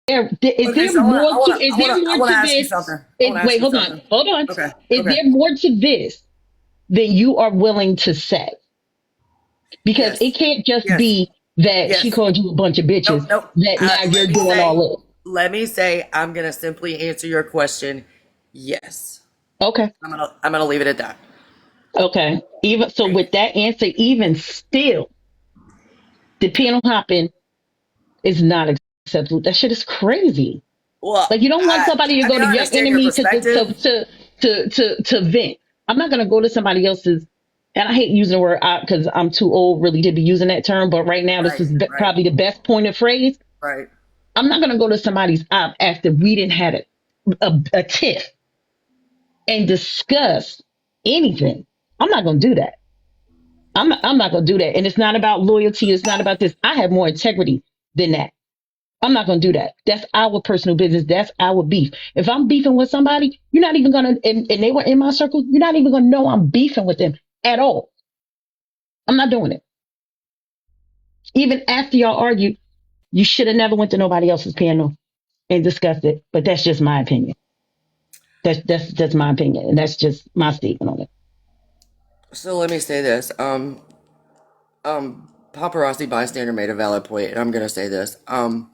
Is Okay, there so more to is there I more want to to ask you this? something. I want to ask Wait, you hold on, something. hold on. Okay, Is okay. there more to this than you are willing to say? Because it Yes, can't just yes, be that she yes. called you a bunch of Nope, bitches nope. that now you're Let me doing say, all I'm gonna simply answer your question. Yes, this. Okay. I'm gonna leave it at that. Okay. Even so with that answer, even still, the panel hopping is not acceptable. That shit is crazy. Well, Like you don't want somebody to I go mean, to I your understand your enemy perspective. to vent. I'm not gonna go to somebody else's. And I hate using the word "out" because I'm too old really to be using that term. But right now, this Right, is right, probably the best pointed phrase. right. I'm not gonna go to somebody's op after we didn't had a tiff and discuss anything. I'm not gonna do that. I'm not gonna do that. And it's not about loyalty. It's not about this. I have more integrity than that. I'm not gonna do that. That's our personal business. That's our beef. If I'm beefing with somebody, you're not even gonna and they were in my circle, you're not even gonna know I'm beefing with them at all. I'm not doing it. Even after y'all argue, you should have never went to nobody else's panel and discussed it. But that's just my opinion. That's my opinion. And that's just my statement on it. So let me say this. Paparazzi bystander made a valid point, and I'm gonna say this. How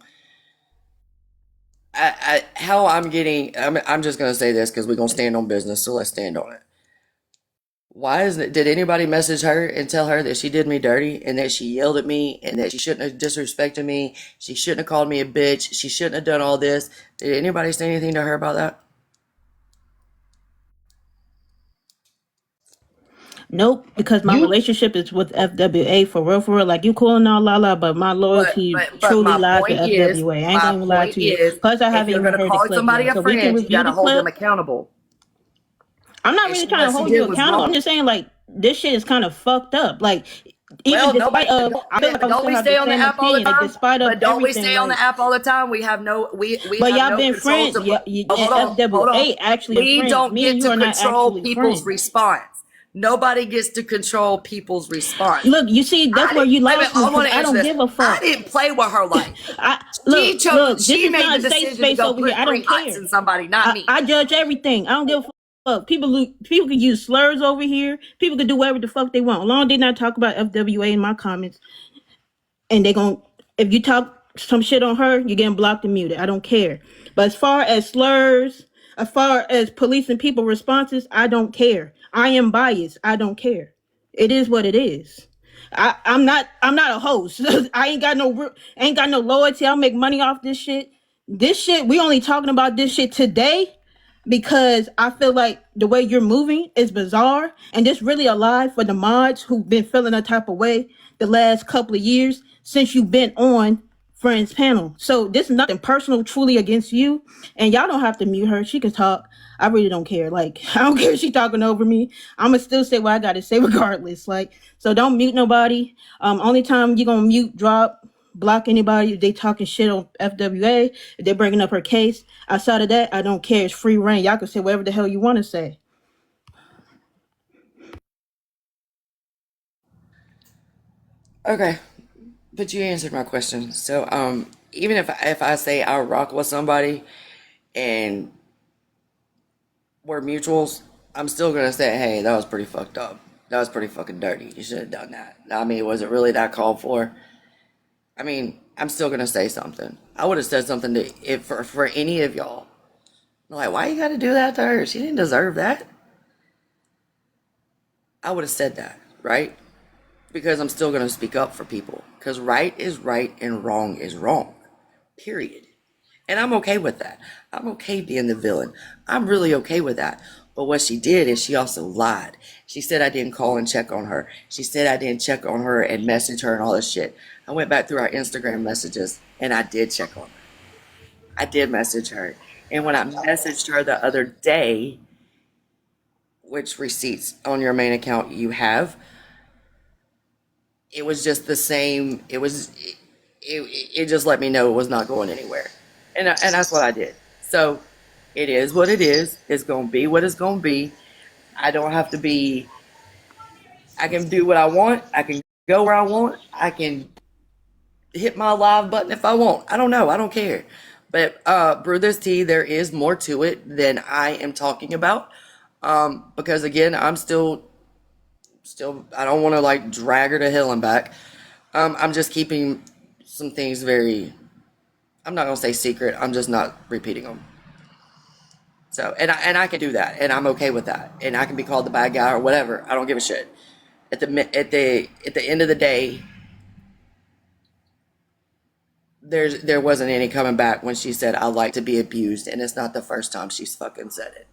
I'm getting, I'm just gonna say this because we're gonna stand on business, so let's stand on it. Why isn't it? Did anybody message her and tell her that she did me dirty and that she yelled at me and that she shouldn't have disrespected me? She shouldn't have called me a bitch. She shouldn't have done all this. Did anybody say anything to her about that? Nope, because my You relationship is with FWA for real, for real. Like you calling all la la, but my loyalty But truly lies with FWA. I ain't my gonna even lie point to you. is, Plus, I if haven't you're even gonna heard the call clip somebody yet, a so we can friend, you review gotta the hold them clip. accountable. I'm not And really she, trying what to she hold you did was accountable. I'm wrong. just saying like this shit is kind of fucked up. Like even Well, despite nobody. of, I feel Yeah, like I would don't still we have the stay on the same app all the opinion. Like time? despite of But don't we everything, stay on the like app all the time? We but have y'all no been control friends. to. Yeah, Oh, hold on. FWA actually are We friends. don't Me and get you to are not control actually people's friends. response. Nobody gets to control people's response. Look, you see, that's I where didn't. you Wait a minute. lost me I because want to I answer don't this. give a I fuck. didn't play with her life. I look, this She is made the not a safe decision to space go over here. put I three don't huts care. in somebody, not me. I judge everything. I don't give a fuck. People can use slurs over here. People can do whatever the fuck they want. As long as they not talk about FWA in my comments, and they gon' if you talk some shit on her, you're getting blocked and muted. I don't care. But as far as slurs, as far as police and people responses, I don't care. I am biased. I don't care. It is what it is. I'm not a host. I ain't got no loyalty. I'll make money off this shit. This shit, we only talking about this shit today because I feel like the way you're moving is bizarre, and this really a lie for the mods who've been feeling that type of way the last couple of years since you've been on Friends panel. So this is nothing personal, truly against you, and y'all don't have to mute her. She can talk. I really don't care. Like I don't care if she talking over me. I'ma still say what I gotta say regardless. Like so, don't mute nobody. Only time you gonna mute, drop, block anybody if they talking shit on FWA, if they're bringing up her case. Outside of that, I don't care. It's free reign. Y'all can say whatever the hell you want to say. Okay, but you answered my question. So, even if I say I rock with somebody and we're mutuals, I'm still gonna say, hey, that was pretty fucked up. That was pretty fucking dirty. You should have done that. I mean, was it really that called for? I mean, I'm still gonna say something. I would have said something to if for any of y'all. Like, why you gotta do that to her? She didn't deserve that. I would have said that, right? Because I'm still gonna speak up for people. Because right is right and wrong is wrong. Period. And I'm okay with that. I'm okay being the villain. I'm really okay with that. But what she did is she also lied. She said I didn't call and check on her. She said I didn't check on her and message her and all this shit. I went back through our Instagram messages and I did check on her. I did message her. And when I messaged her the other day, which receipts on your main account you have, it was just the same. It just let me know it was not going anywhere. And that's what I did. So it is what it is. It's going to be what it's going to be. I don't have to be, I can do what I want. I can go where I want. I can hit my live button if I want. I don't know. I don't care. But brew this tea, there is more to it than I am talking about. Because again, I'm still I don't want to like drag her to hell and back. I'm just keeping some things very, I'm not gonna say secret. I'm just not repeating them. So and I can do that, and I'm okay with that, and I can be called the bad guy or whatever. I don't give a shit. At the end of the day, there wasn't any coming back when she said I like to be abused, and it's not the first time she's fucking said it.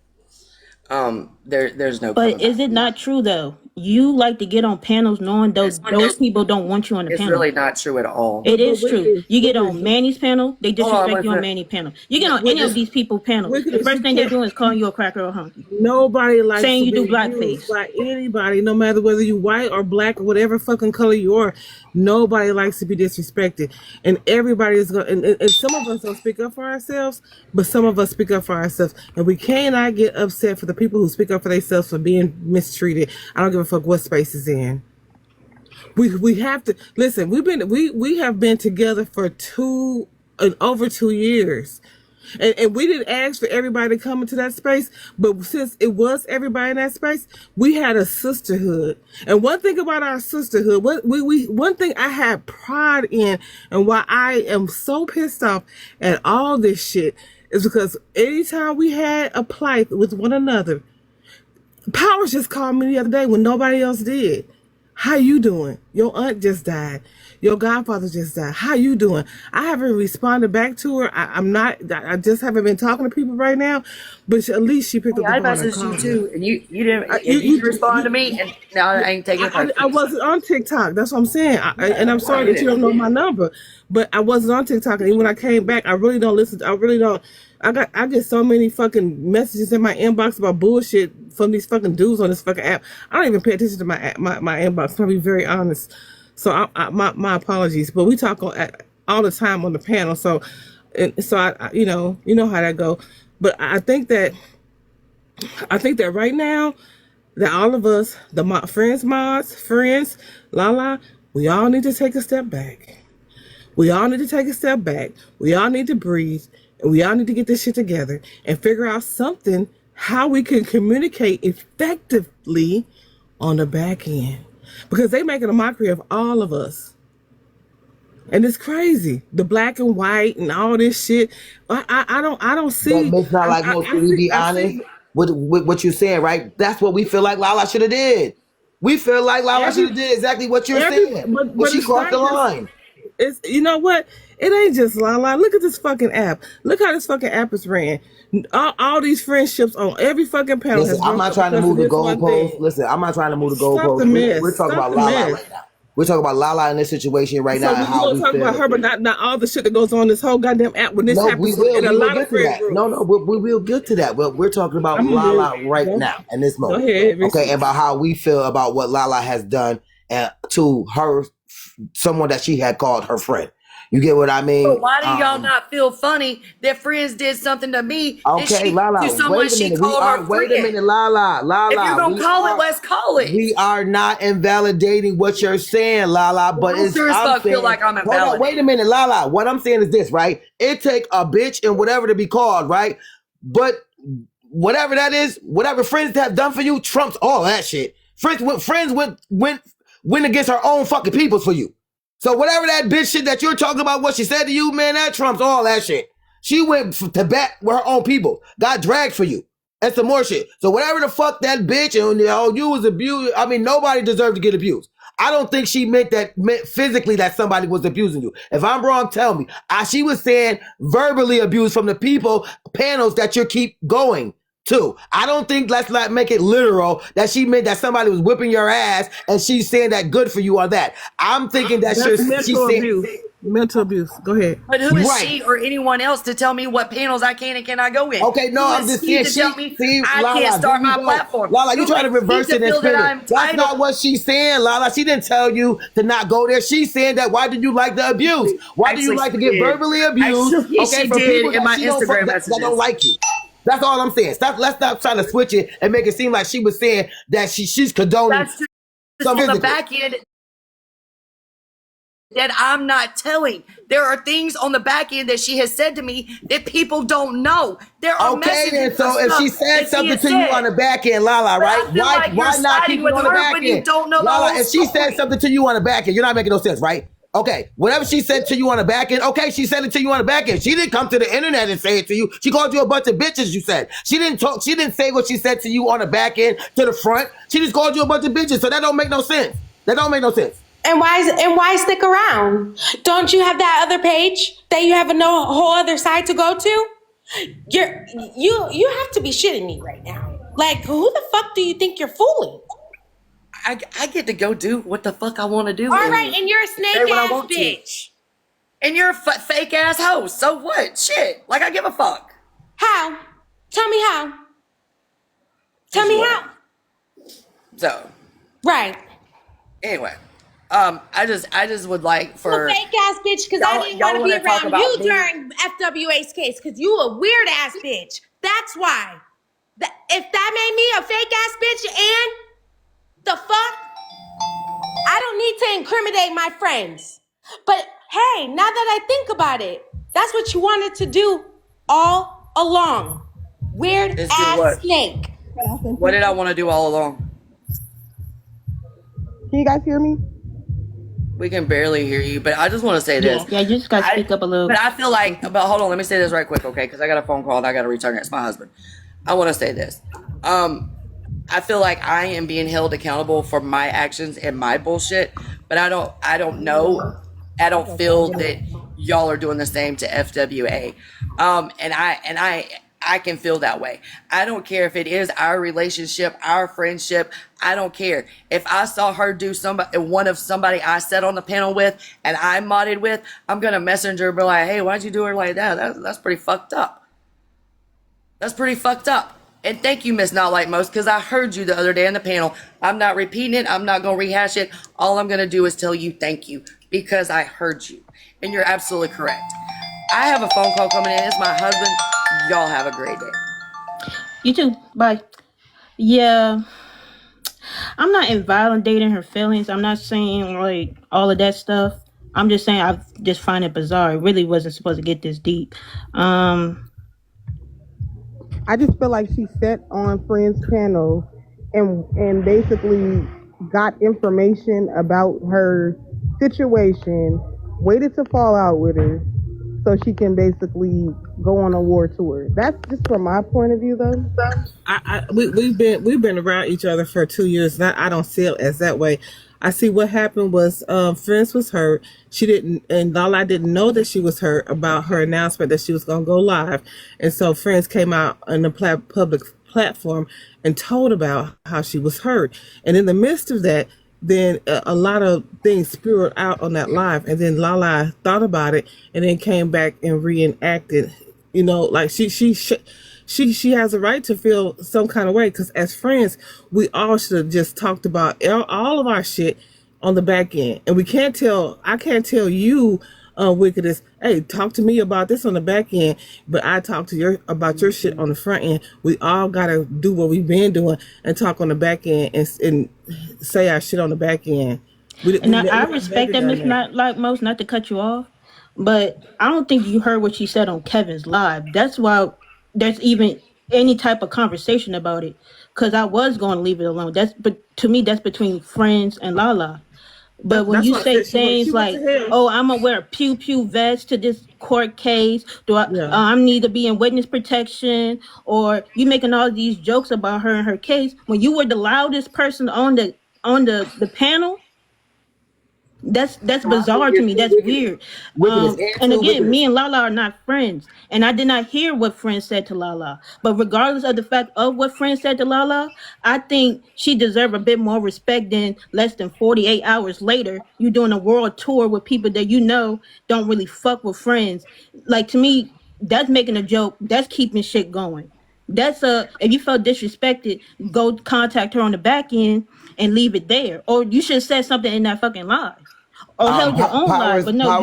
There's no coming But is back. it not true though? You like to get on panels knowing those people don't want you on the It's panel. really not true at all. It is But true. Wicked, You get Wicked, on Manny's panel, they Hold on, disrespect you on listen. Manny's panel. You get on any of these people panels, the Wicked, first you thing they're can't. doing is calling you a cracker or a hunky, Nobody likes saying to you be do used blackface. by anybody, no matter whether you white or black or whatever fucking color you are. Nobody likes to be disrespected, and everybody is going. And some of us don't speak up for ourselves, but some of us speak up for ourselves, and we cannot get upset for the people who speak up for themselves for being mistreated. I don't give a fuck what space is in. We have to listen. We have been together for over 2 years. And we didn't ask for everybody to come into that space, but since it was everybody in that space, we had a sisterhood. And one thing about our sisterhood, one thing I have pride in, and why I am so pissed off at all this shit, is because anytime we had a plight with one another, Powers just called me the other day when nobody else did. How you doing? Your aunt just died. Your godfather just died. How you doing? I haven't responded back to her. I'm not. I just haven't been talking to people right now. But at least she picked up the I phone and messaged you called me. too, and you didn't. I- And you didn't respond to me, and now I ain't taking it I personally. wasn't on TikTok. That's what I'm saying. And I'm sorry that you don't know my number, but I wasn't on TikTok. And even when I came back, I really don't listen. I really don't. I get so many fucking messages in my inbox about bullshit from these fucking dudes on this fucking app. I don't even pay attention to my inbox. To be very honest. So my apologies. But we talk all the time on the panel. So I you know how that go. But I think that right now, that all of us, the friends, Lala, we all need to take a step back. We all need to take a step back. We all need to breathe. And we all need to get this shit together and figure out something, how we can communicate effectively on the back end. Because they making a mockery of all of us. And it's crazy. The black and white and all this shit. I don't see. But it's not like most people, to be honest with what you're saying, right? That's what we feel like Lala should have did. We feel like Lala should have did exactly what you're saying. But she it's crossed the not just- line. It's, you know what? It ain't just Lala. Look at this fucking app. Look how this fucking app is ran. All these friendships on every fucking panel. Listen, has I'm not trying to because move of the this one goalposts. thing. Listen, I'm not trying to move the Stop goalposts. the mess. We're talking Stop about the Lala mess. right now. We're talking about Lala in this situation right now So and we how gonna we talk feel. about her, but not all the shit that goes on this whole goddamn app when this No, we happens will. in a We will lot of get to friend that. groups. No, we will get to that. But we're talking about I'm Lala gonna right go, now in this go moment. ahead, Reese. Okay, and about how we feel about what Lala has done to her, someone that she had called her friend. You get what I mean? But why do y'all not feel funny that friends did something to me and Okay, she Lala, to someone wait a she minute. called her Wait a friend? minute, Lala. If you're gonna call it, let's call it. We are not invalidating what you're saying, Lala. But I sure as fuck feel like I'm hold on, invalidating. wait a minute, Lala. What I'm saying is this, right? It take a bitch and whatever to be called, right? But whatever that is, whatever friends have done for you trumps all that shit. Friends went against her own fucking peoples for you. So whatever that bitch shit that you're talking about, what she said to you, man, that trumps all that shit. She went to bat with her own people, got dragged for you, and some more shit. So whatever the fuck that bitch and you was abused. I mean, nobody deserved to get abused. I don't think she meant physically that somebody was abusing you. If I'm wrong, tell me. She was saying verbally abused from the people panels that you keep going to. I don't think, let's not make it literal, that she meant that somebody was whipping your ass and she's saying that good for you or that. I'm thinking that That's she's mental saying, abuse. Mental abuse. Go ahead. But who is Right. she or anyone else to tell me what panels I can and cannot go in? okay, no, Who I'm is just she saying to she, tell me see, I Lala, can't start there my you go. platform? Lala, you Who trying to is she reverse it and feel that spin I'm it. That's entitled? not what she's saying, Lala. She didn't tell you to not go there. She's saying that why did you like the abuse? Why do you Actually, like to she get did. verbally abused? Actually, Okay, she from did people in that my she don't Instagram that messages. don't like you. That's all I'm saying. Let's stop trying to switch it and make it seem like she was saying that she's condoning That's just some on the physically. back end. that I'm not telling. There are things on the back end that she has said to me that people don't know. There are Okay, messages. then. So of if she stuff said that something has to you said. on the back end, Lala, But I right? feel Why like you're why not siding keep it with on the her back when you end? don't know the Lala, whole if she said story. something to you on the back end, you're not making no sense, right? Okay, whatever she said to you on the back end, okay, she said it to you on the back end. She didn't come to the internet and say it to you. She called you a bunch of bitches, you said. She didn't say what she said to you on the back end to the front. She just called you a bunch of bitches. So that don't make no sense. That don't make no sense. And why stick around? Don't you have that other page that you have whole other side to go to? You have to be shitting me right now. Like, who the fuck do you think you're fooling? I get to go do what the fuck I want to do. All right, and you're a snake say what I ass want to. bitch. And you're a fake ass host. So what? Shit. Like, I give a fuck. How? Tell me how. Tell me how. So, Right. anyway, I just would like for You a fake ass bitch because I didn't want to be around you during FWA's case because you a weird ass bitch. That's why. If that made me a fake ass bitch and the fuck, I don't need to incriminate my friends. But hey, now that I think about it, that's what you wanted to do all along. Weird Is do ass what? snake. What did I want to do all along? Can you guys hear me? We can barely hear you, but I just want to say this. Yeah, you just gotta speak up a little. But I feel like, but hold on, let me say this right quick, okay? Because I got a phone call and I got to return it. It's my husband. I want to say this. I feel like I am being held accountable for my actions and my bullshit, but I don't know. I don't feel that y'all are doing the same to FWA. And I can feel that way. I don't care if it is our relationship, our friendship. I don't care. If I saw her do one of somebody I sat on the panel with and I modded with, I'm gonna messenger and be like, hey, why'd you do her like that? That's pretty fucked up. That's pretty fucked up. And thank you, Miss Not Like Most, because I heard you the other day in the panel. I'm not repeating it. I'm not gonna rehash it. All I'm gonna do is tell you thank you because I heard you. And you're absolutely correct. I have a phone call coming in. It's my husband. Y'all have a great day. You too. Bye. Yeah. I'm not invalidating her feelings. I'm not saying like all of that stuff. I'm just saying I just find it bizarre. It really wasn't supposed to get this deep. I just feel like she sat on Friends channel and basically got information about her situation, waited to fall out with her so she can basically go on a war tour. That's just from my point of view, though. We've been around each other for 2 years. I don't see it as that way. I see what happened was Friends was hurt. She didn't, and Lala didn't know that she was hurt about her announcement that she was going to go live. And so Friends came out on the public platform and told about how she was hurt. And in the midst of that, then a lot of things spewed out on that live. And then Lala thought about it and then came back and reenacted, you know, like she has a right to feel some kind of way, because as friends, we all should have just talked about all of our shit on the back end. And I can't tell you, Wickedest, hey, talk to me about this on the back end, but I talk to about your shit on the front end. We all gotta do what we've been doing and talk on the back end and say our shit on the back end. I respect that, Miss Not Like Most, not to cut you off, but I don't think you heard what she said on Kevin's live. That's why there's even any type of conversation about it, because I was going to leave it alone. But to me, that's between Friends and Lala. But when you say things like, "Oh, I'm gonna wear a pew pew vest to this court case," I need to be in witness protection, or you making all these jokes about her and her case when you were the loudest person on the panel. That's bizarre to me. That's weird. And again, me and Lala are not friends, and I did not hear what Friends said to Lala. But regardless of the fact of what Friends said to Lala, I think she deserves a bit more respect than less than 48 hours later you doing a world tour with people that you know don't really fuck with Friends. Like, to me, that's making a joke. That's keeping shit going. That's if you felt disrespected, go contact her on the back end and leave it there. Or you should have said something in that fucking live. Or held your own live. But no,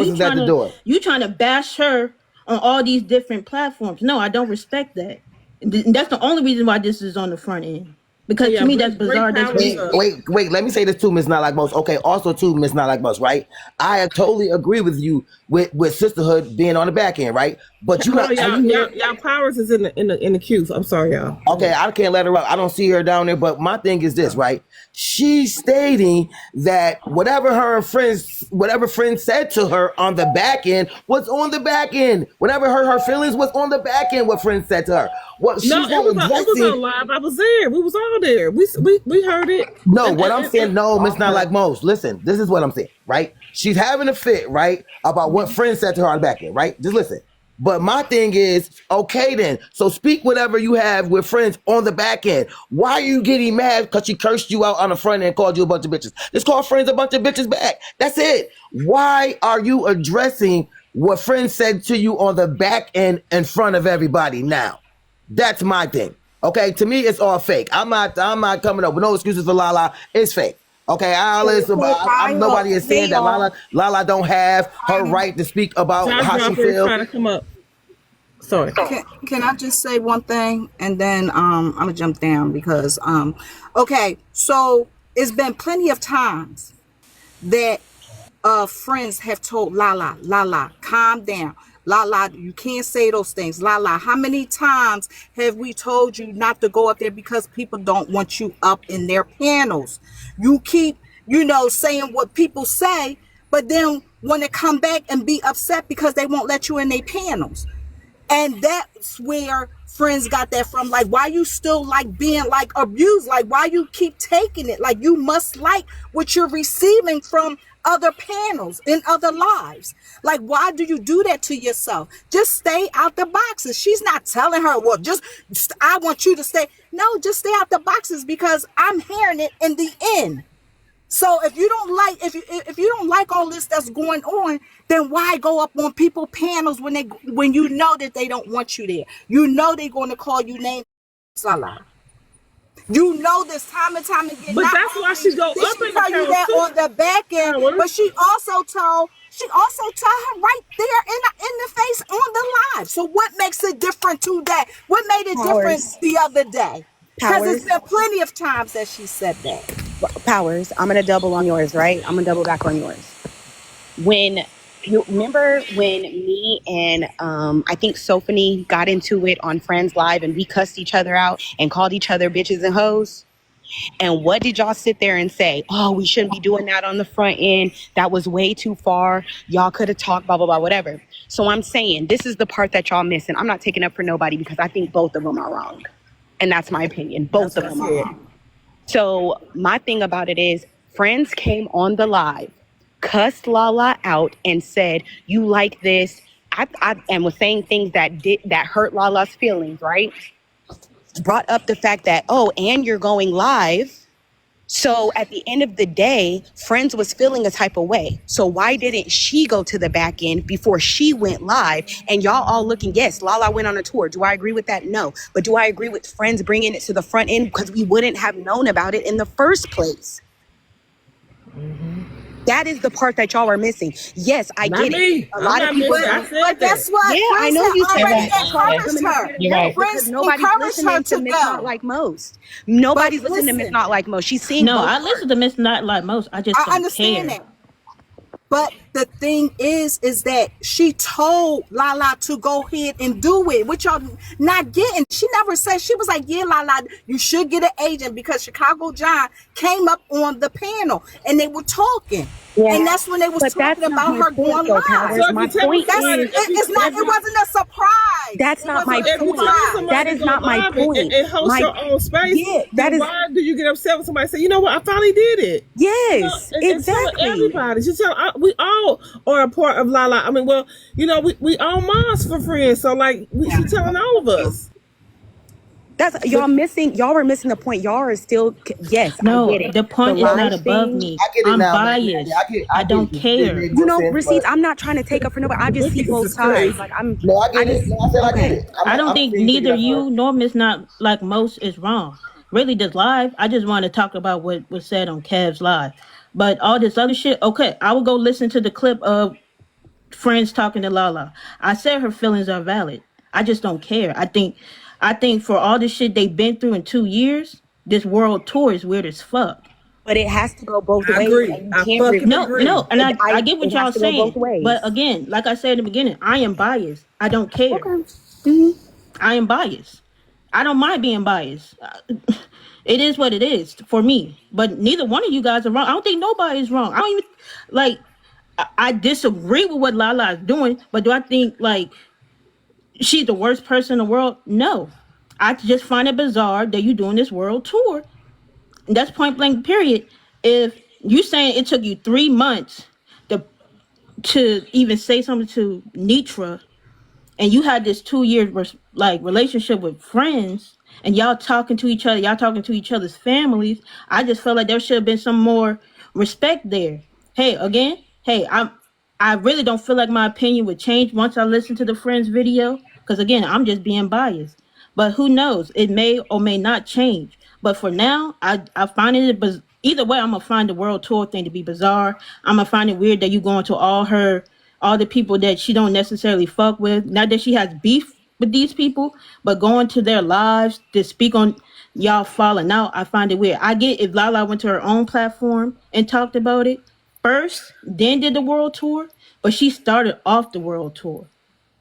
you trying to bash her on all these different platforms. No, I don't respect that. That's the only reason why this is on the front end. Because to Yeah, me that's bring bizarre. That's powers weird. up. Wait. Let me say this too, Miss Not Like Most. Okay, also too, Miss Not Like Most. Right? I totally agree with you with sisterhood being on the back end, right? But you Hold not. on, Are you here? y'all powers is in the queue. I'm sorry, y'all. Okay, I can't let her up. I don't see her down there. But my thing is this, right? She's stating that whatever friends said to her on the back end was on the back end. Whatever her feelings was on the back end. What friends said to her. What she's No, not it was addressing. on live. I was there. We was all there. We heard it. No, what I'm saying, no, Miss Not Like Most. Listen, this is what I'm saying, right? She's having a fit, right? About what friends said to her on the back end, right? Just listen. But my thing is, okay then. So speak whatever you have with friends on the back end. Why are you getting mad because she cursed you out on the front end and called you a bunch of bitches? Just call friends a bunch of bitches back. That's it. Why are you addressing what friends said to you on the back end in front of everybody now? That's my thing. Okay, to me, it's all fake. I'm not coming up with no excuses for Lala. It's fake. Okay, nobody is saying that Lala don't have her right to speak about how she Top dropper is feels. trying to come up. Sorry. Can I just say one thing and then I'm gonna jump down because okay, so it's been plenty of times that friends have told Lala, calm down. Lala, you can't say those things. Lala, how many times have we told you not to go up there because people don't want you up in their panels? You keep, saying what people say, but then want to come back and be upset because they won't let you in their panels. And that's where friends got that from. Like, why you still like being like abused? Like, why you keep taking it? Like, you must like what you're receiving from other panels in other lives. Like, why do you do that to yourself? Just stay out the boxes. She's not telling her, well, I want you to stay. No, just stay out the boxes because I'm hearing it in the end. So if you don't like, if you don't like all this that's going on, then why go up on people panels when you know that they don't want you there? You know they're going to call you names. You know this time and time again. But that's why she go Did up she in the tell you panel that too. on the back end? Howard. But she also told her right there in the face on the live. So what makes it different today? What made it different Powers. the other day? Because it's Powers. been plenty of times that she said that. Powers. I'm gonna double on yours, right? I'm gonna double back on yours. When you remember when me and I think Sophanie got into it on Friends Live and we cussed each other out and called each other bitches and hoes? And what did y'all sit there and say? Oh, we shouldn't be doing that on the front end. That was way too far. Y'all could have talked, blah, blah, blah, whatever. So I'm saying this is the part that y'all missing. I'm not taking up for nobody because I think both of them are wrong. And that's my opinion. Both of them are wrong. So my thing about it is friends came on the live, cussed Lala out and said, you like this. And was saying things that hurt Lala's feelings, right? Brought up the fact that, oh, and you're going live. So at the end of the day, Friends was feeling a type of way. So why didn't she go to the back end before she went live? And y'all all looking, yes, Lala went on a tour. Do I agree with that? No. But do I agree with Friends bringing it to the front end? Because we wouldn't have known about it in the first place. That is the part that y'all are missing. Yes, I Not get me. it. A lot of people. But guess what? Yeah, I Friends know had you said already that. encouraged her. You're right. Because Friends nobody's encouraged her listening to to Miss go. Not Like Most. Nobody's But listening to Miss listen. Not Like Most. She's seeing No, both I listen to Miss Not Like Most. I just I don't understand care. that. But the thing is that she told Lala to go ahead and do it, which y'all not getting. She never said, she was like, yeah, Lala, you should get an agent because Chicago John came up on the panel and they were talking. Yeah. And that's when they was But that's talking not about my her point, going though, live. Powers. So if My you tell point somebody- is, It wasn't a surprise. That's It not wasn't my a If you point. tell surprise. somebody That to is go not my live point. and host your own space, Yeah, that then is- why do you get upset when somebody say, you know what, I finally did it? Yes, It's telling exactly. everybody. She's telling, we all are a part of Lala. I mean, well, we all moms for Friends, so like she's telling all of us. That's y'all missing. Y'all were missing the point. Y'all are still. Yes, No, I get it. the point is live not above thing- me. I get it I'm now. biased. I I don't get it. care. It You know, makes sense, receipts. but- I'm not trying to take up for nobody. I just see This both is sides. crazy. Like I'm. No, I get it. No, I said I get it. I don't think I'm neither thinking you nor Miss Not Like Most is wrong. Really, this live, I just want to talk about what was said on Kev's live. But all this other shit, okay, I will go listen to the clip of Friends talking to Lala. I said her feelings are valid. I just don't care. I think for all the shit they've been through in 2 years, this world tour is weird as fuck. But it has to go both I ways. agree. And you I can't fucking No, agree. no, and I get what it y'all has to go both saying, ways. but again, like I said in the beginning, I am biased. I don't care. Okay. I am biased. I don't mind being biased. It is what it is for me. But neither one of you guys are wrong. I don't think nobody is wrong. I don't even like. I disagree with what Lala is doing, but do I think like she's the worst person in the world? No. I just find it bizarre that you doing this world tour. And that's point blank. Period. If you saying it took you 3 months to even say something to Nitra, and you had this 2 year like relationship with friends, and y'all talking to each other, y'all talking to each other's families, I just felt like there should have been some more respect there. Hey, again, hey, I really don't feel like my opinion would change once I listen to the Friends video, because again, I'm just being biased. But who knows? It may or may not change. But for now, I find it either way. I'm gonna find the world tour thing to be bizarre. I'm gonna find it weird that you going to all the people that she don't necessarily fuck with. Not that she has beef with these people, but going to their lives to speak on y'all falling out. I find it weird. I get if Lala went to her own platform and talked about it first, then did the world tour, but she started off the world tour.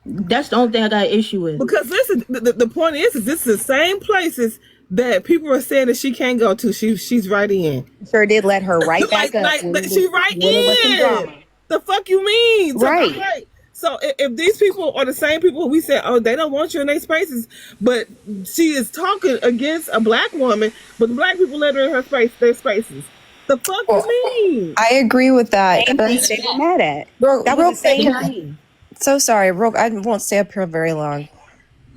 That's the only thing I got an issue with. Because listen, the point is this is the same places that people are saying that she can't go to. She's right in. Sure did let her right back up. She right in. The fuck you mean? Right. So if these people are the same people we said, oh, they don't want you in their spaces, but she is talking against a black woman, but the black people let her in their spaces. The fuck you mean? I agree with that. Same thing they were mad at. That was the same thing. So sorry, I won't stay up here very long.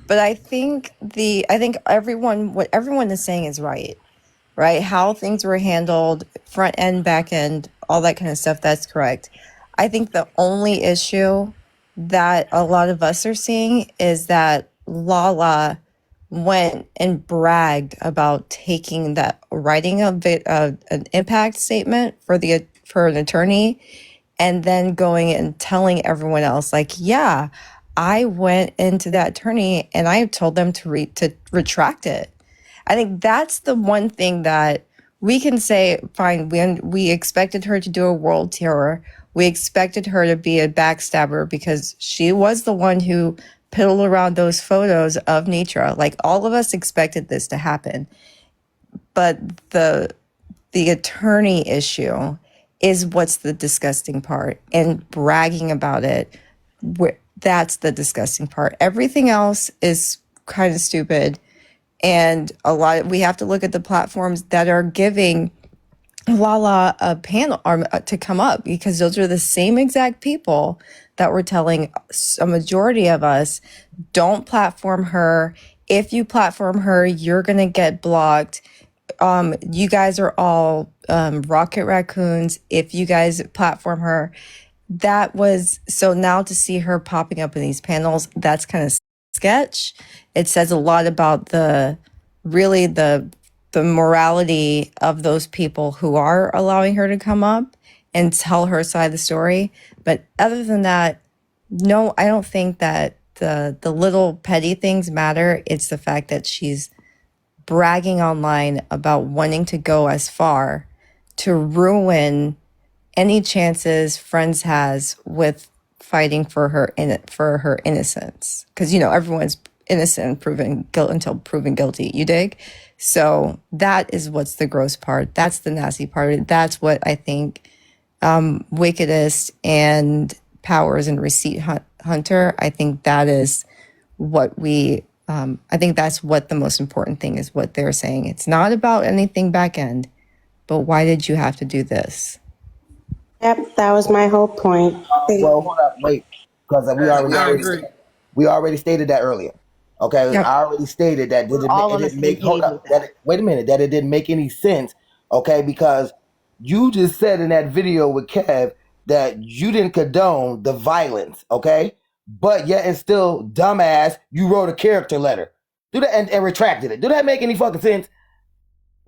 But I think what everyone is saying is right? How things were handled, front end, back end, all that kind of stuff, that's correct. I think the only issue that a lot of us are seeing is that Lala went and bragged about writing an impact statement for an attorney, and then going and telling everyone else, like, yeah, I went into that attorney and I told them to retract it. I think that's the one thing that we can say, fine, we expected her to do a world tour. We expected her to be a backstabber because she was the one who piddled around those photos of Nitra. Like, all of us expected this to happen. But the attorney issue is what's the disgusting part. And bragging about it, that's the disgusting part. Everything else is kind of stupid. And we have to look at the platforms that are giving Lala a panel to come up, because those are the same exact people that were telling a majority of us, don't platform her. If you platform her, you're going to get blocked. You guys are all rocket raccoons. If you guys platform her, so now to see her popping up in these panels, that's kind of sketch. It says a lot about the morality of those people who are allowing her to come up and tell her side of the story. But other than that, no, I don't think that the little petty things matter. It's the fact that she's bragging online about wanting to go as far to ruin any chances Friends has with fighting for her innocence. Because, everyone's innocent until proven guilty. You dig? So that is what's the gross part. That's the nasty part. That's what I think Wickedest and Powers and Receipt Hunter, I think that is what I think that's what the most important thing is, what they're saying. It's not about anything back end, but why did you have to do this? Yep, that was my whole point. Well, hold up, wait, because we already stated that earlier. Okay, Yep. I already stated that that it didn't make any sense. Okay, because you just said in that video with Kev that you didn't condone the violence. Okay, but yet and still, dumbass, you wrote a character letter. Do that and retracted it. Do that make any fucking sense?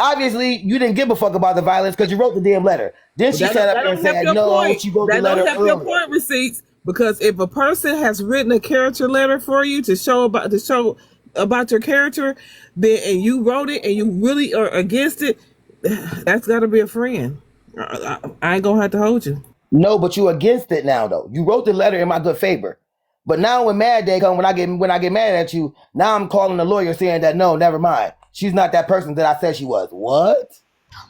Obviously, you didn't give a fuck about the violence because you wrote the damn letter. Then she sat up and said, "No, she wrote the letter." That don't help your point, Receipts. Because if a person has written a character letter for you to show about your character, then and you wrote it and you really are against it, that's got to be a friend. I ain't gonna have to hold you. No, but you against it now though. You wrote the letter in my good favor. But now when Mad Day come, when I get mad at you, now I'm calling the lawyer saying that no, never mind. She's not that person that I said she was. What?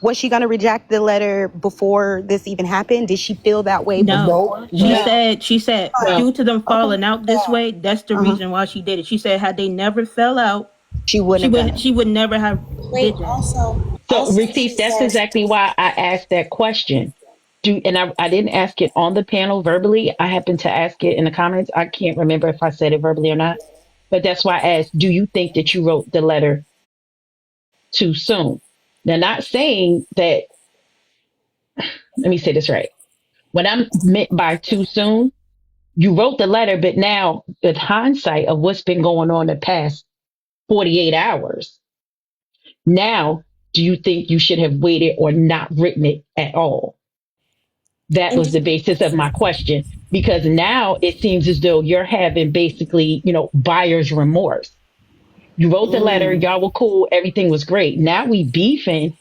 Was she going to reject the letter before this even happened? Did she feel that way? No. She said No. due to them falling out this way, that's the reason why she did it. She said had they never fell out, she would never have did that. So receipts, that's exactly why I asked that question. I didn't ask it on the panel verbally. I happened to ask it in the comments. I can't remember if I said it verbally or not. But that's why I asked, do you think that you wrote the letter too soon? Now, not saying that, let me say this right. What I'm meant by too soon, you wrote the letter, but now with hindsight of what's been going on the past 48 hours, now do you think you should have waited or not written it at all? That was the basis of my question, because now it seems as though you're having basically, buyer's remorse. You wrote the letter, y'all were cool, everything was great. Now we beefing.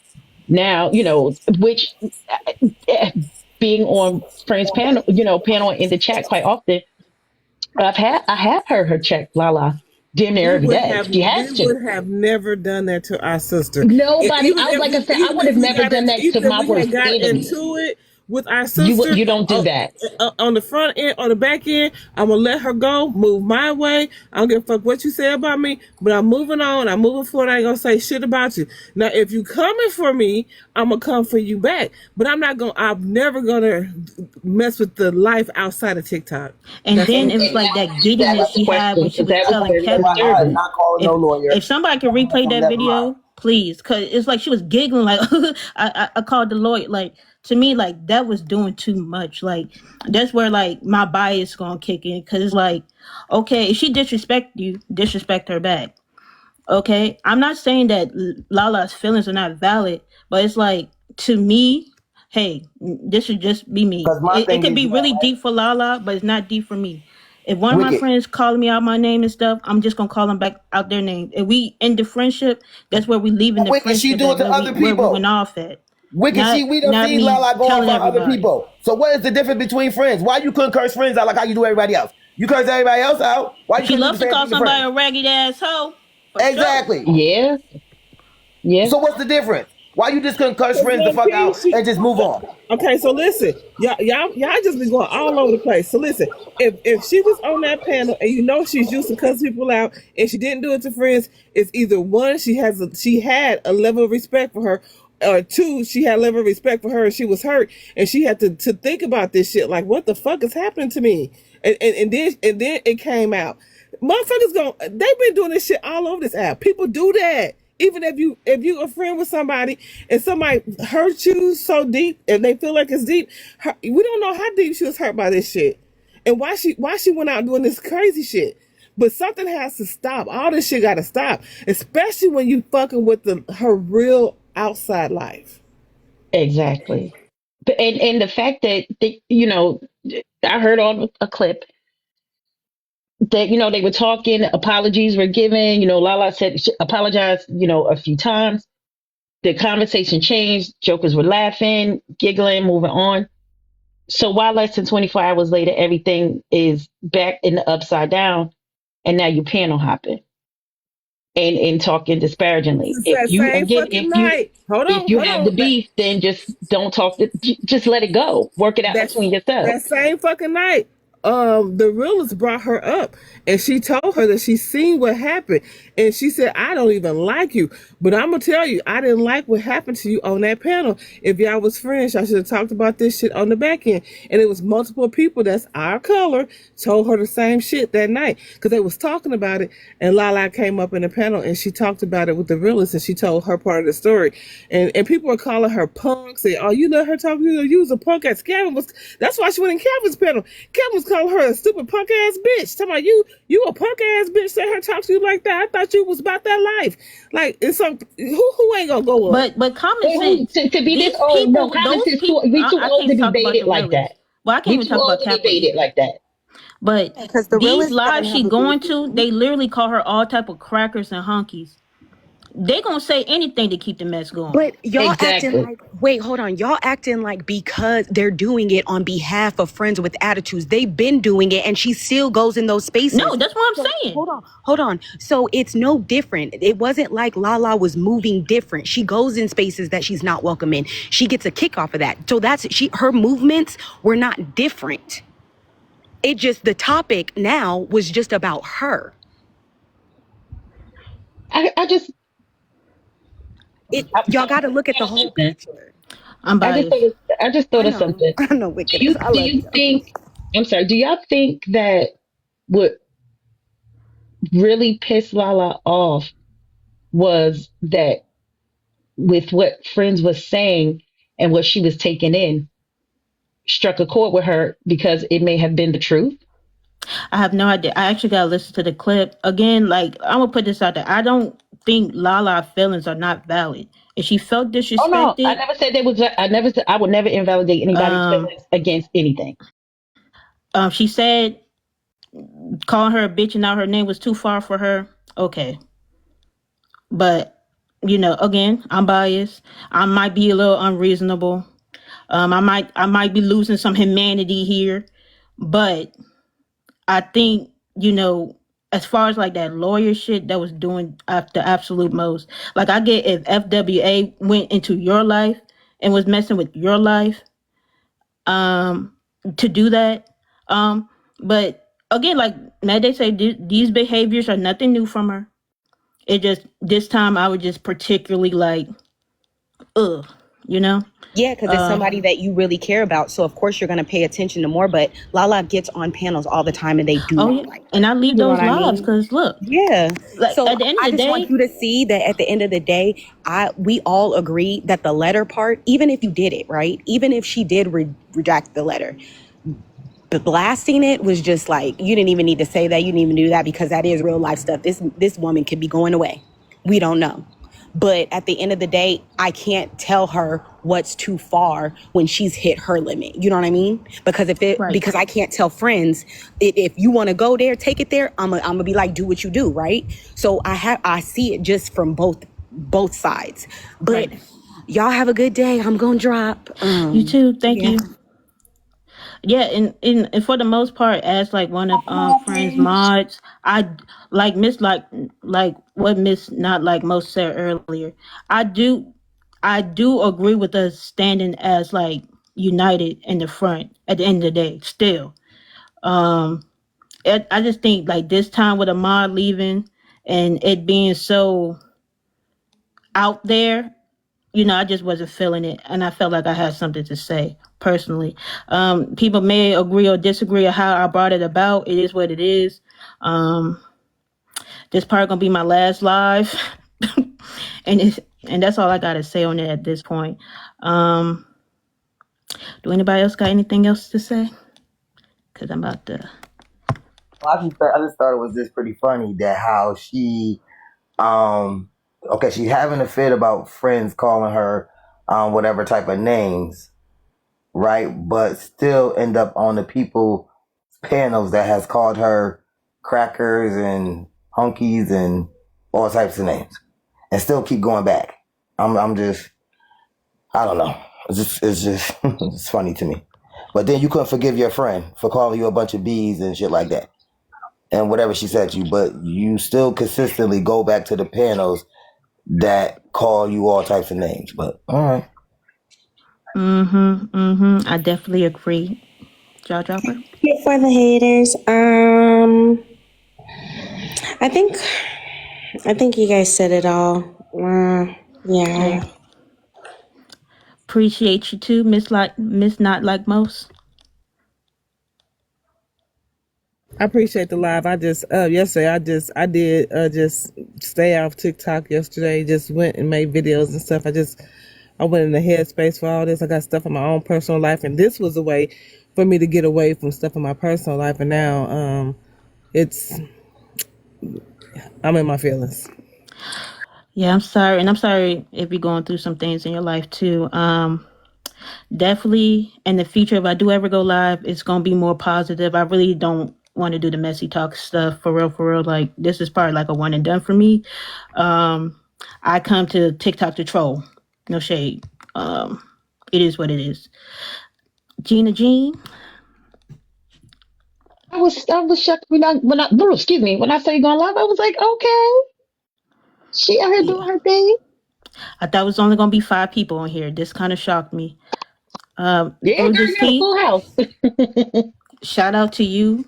Now, which being on Friends panel, panel in the chat quite often, I have heard her check Lala damn near every day. She has to. We would have never done that to our sister. Nobody. Like I said, I would have never done that to my worst enemy. Into it with our sister. You don't do that. On the front end, on the back end, I'm going to let her go, move my way. I don't give a fuck what you say about me, but I'm moving on. I'm moving forward. I ain't going to say shit about you. Now, if you coming for me, I'm going to come for you back. But I'm never going to mess with the life outside of TikTok. And then it was like that giddiness she had when she was telling Kevin. If somebody can replay that video, please. Because it's like she was giggling like, I called the lawyer. Like, to me, like, that was doing too much. Like, that's where, like, my bias gonna kick in. Because it's like, okay, if she disrespect you, disrespect her back. Okay? I'm not saying that Lala's feelings are not valid, but it's like, to me, hey, this should just be me. It could be really deep for Lala, but it's not deep for me. If one of my friends calling me out my name and stuff, I'm just gonna call them back out their name. If we end the friendship, that's where we leaving the friendship. She do it to other people. Where we went off at. We don't see Lala going for other people. So what is the difference between friends? Why you couldn't curse friends out like how you do everybody else? You curse everybody else out. Why you? She loves to call somebody a ragged asshole. Exactly. Sure. Yeah. So what's the difference? Why you just couldn't curse friends the fuck out and just move on? Okay, so listen, y'all just be going all over the place. So listen, if she was on that panel and she's used to cussing people out and she didn't do it to friends, it's either one, she had a level of respect for her, or two, she had a level of respect for her and she was hurt and she had to think about this shit, like, what the fuck is happening to me? And then it came out. Motherfuckers they've been doing this shit all over this app. People do that. Even if you a friend with somebody and somebody hurt you so deep and they feel like it's deep, we don't know how deep she was hurt by this shit and why she went out doing this crazy shit. But something has to stop. All this shit got to stop, especially when you fucking with her real outside life. Exactly. And the fact that I heard on a clip that they were talking, apologies were given. Lala said she apologized, a few times. The conversation changed. Jokers were laughing, giggling, moving on. So why less than 24 hours later, everything is back in the upside down, and now you panel hopping and talking disparagingly. If you have the beef, then just don't talk. Just let it go. Work it out between yourselves. That same fucking night, the realist brought her up and she told her that she seen what happened and she said, I don't even like you, but I'm gonna tell you, I didn't like what happened to you on that panel. If y'all was friends, I should have talked about this shit on the back end. And it was multiple people that's our color told her the same shit that night because they was talking about it, and Lala came up in the panel and she talked about it with the realist and she told her part of the story, and people were calling her punk, saying, oh, you let her talk, you was a punk ass. That's why she went in Kevin's panel. Kevin was calling her a stupid punk ass bitch. Talking about you a punk ass bitch. Let her talk to you like that. I thought you was about that life. Like, it's some who ain't gonna go up. But common sense to be this old. No, common sense. We too old to debate it like that. Well, I can't even talk about debate it like that. But Because the these realest lives doesn't have she a going business. to, they literally call her all type of crackers and hunkies. They gonna say anything to keep the mess going. But y'all acting Exactly. like, wait, hold on. Y'all acting like because they're doing it on behalf of friends with attitudes, they've been doing it and she still goes in those spaces. No, that's what I'm So saying. hold on. So it's no different. It wasn't like Lala was moving different. She goes in spaces that she's not welcome in. She gets a kick off of that. So her movements were not different. It just, the topic now was just about her. I just Y'all got to look at the whole something. picture. I'm biased. I just thought I of know. something. I know, wickedness. I Do love you you. think? I'm sorry. Do y'all think that what really pissed Lala off was that with what Friends was saying and what she was taking in, struck a chord with her because it may have been the truth? I have no idea. I actually gotta listen to the clip again. Like, I'm gonna put this out there. I don't think Lala's feelings are not valid. If she felt Oh no, I disrespected, never said there was. I never said I would never invalidate anybody's um, feelings against anything. she said calling her a bitch and now her name was too far for her. Okay, but again, I'm biased. I might be a little unreasonable. I might be losing some humanity here, but I think, as far as like that lawyer shit that was doing the absolute most. Like, I get if FWA went into your life and was messing with your life, to do that. But again, like Matt, they say these behaviors are nothing new from her. It just, this time I was just particularly like, ugh, you know? Yeah, because it's somebody that you really care about. So of course you're gonna pay attention to more. But Lala gets on panels all the time, and they do Oh not yeah, like her. and I leave You know those what I lives mean? because look, Yeah. like So at the end I of the just want day, you to see that at the end of the day, we all agree that the letter part, even if you did it right, even if she did redact the letter, but blasting it was just like, you didn't even need to say that. You didn't even do that because that is real life stuff. This woman could be going away. We don't know. But at the end of the day, I can't tell her what's too far when she's hit her limit. You know what I mean? Because right. because I can't tell friends, if you want to go there, take it there. I'm gonna be like, do what you do, right? So I see it just from both sides. But Right. y'all have a good day. I'm gonna drop. You too. Thank Yeah. you. Yeah, and for the most part, as like one of friends mods, I like like what Miss Not Like Most said earlier. I do agree with us standing as like united in the front at the end of the day. Still, I just think like this time with a mod leaving and it being so out there, I just wasn't feeling it, and I felt like I had something to say personally. People may agree or disagree on how I brought it about. It is what it is. This part gonna be my last live, and that's all I gotta say on it at this point. Do anybody else got anything else to say? Because I'm about to. I just thought it was just pretty funny that how she okay, she's having a fit about friends calling her whatever type of names, right? But still end up on the people panels that has called her crackers and hunkies and all types of names, and still keep going back. I'm just, I don't know. It's just it's funny to me. But then you couldn't forgive your friend for calling you a bunch of bees and shit like that, and whatever she said to you. But you still consistently go back to the panels that call you all types of names. But all right. I definitely agree. Jaw dropper. For the haters, I think you guys said it all. Yeah. Appreciate you too, Miss Not Like Most. I appreciate the live. I just yesterday I did just stay off TikTok yesterday. Just went and made videos and stuff. I went in the headspace for all this. I got stuff in my own personal life, and this was a way for me to get away from stuff in my personal life. And now I'm in my feelings. Yeah, I'm sorry, and I'm sorry if you're going through some things in your life too. definitely in the future, if I do ever go live, it's gonna be more positive. I really don't want to do the messy talk stuff for real. Like, this is probably like a one and done for me. I come to TikTok to troll. No shade. It is what it is. Gina Jean. I was shocked when I excuse me, when I say going live, I was like, okay, she out here doing her thing. I thought it was only gonna be 5 people on here. This kind of shocked me. Yeah, girl, Brutus you got a T, full house. shout out to you.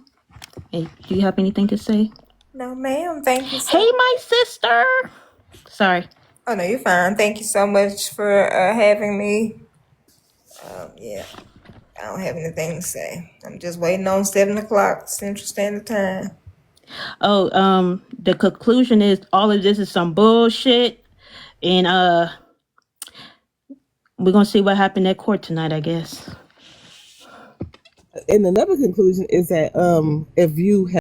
Hey, do you have anything to say? No, ma'am. Thank you so Hey, my sister. Sorry. Oh, no, you're fine. Thank you so much for having me. Yeah, I don't have anything to say. I'm just waiting on 7 o'clock Central Standard Time. Oh, the conclusion is all of this is some bullshit. And we're gonna see what happened at court tonight, I guess. And another conclusion is that if you have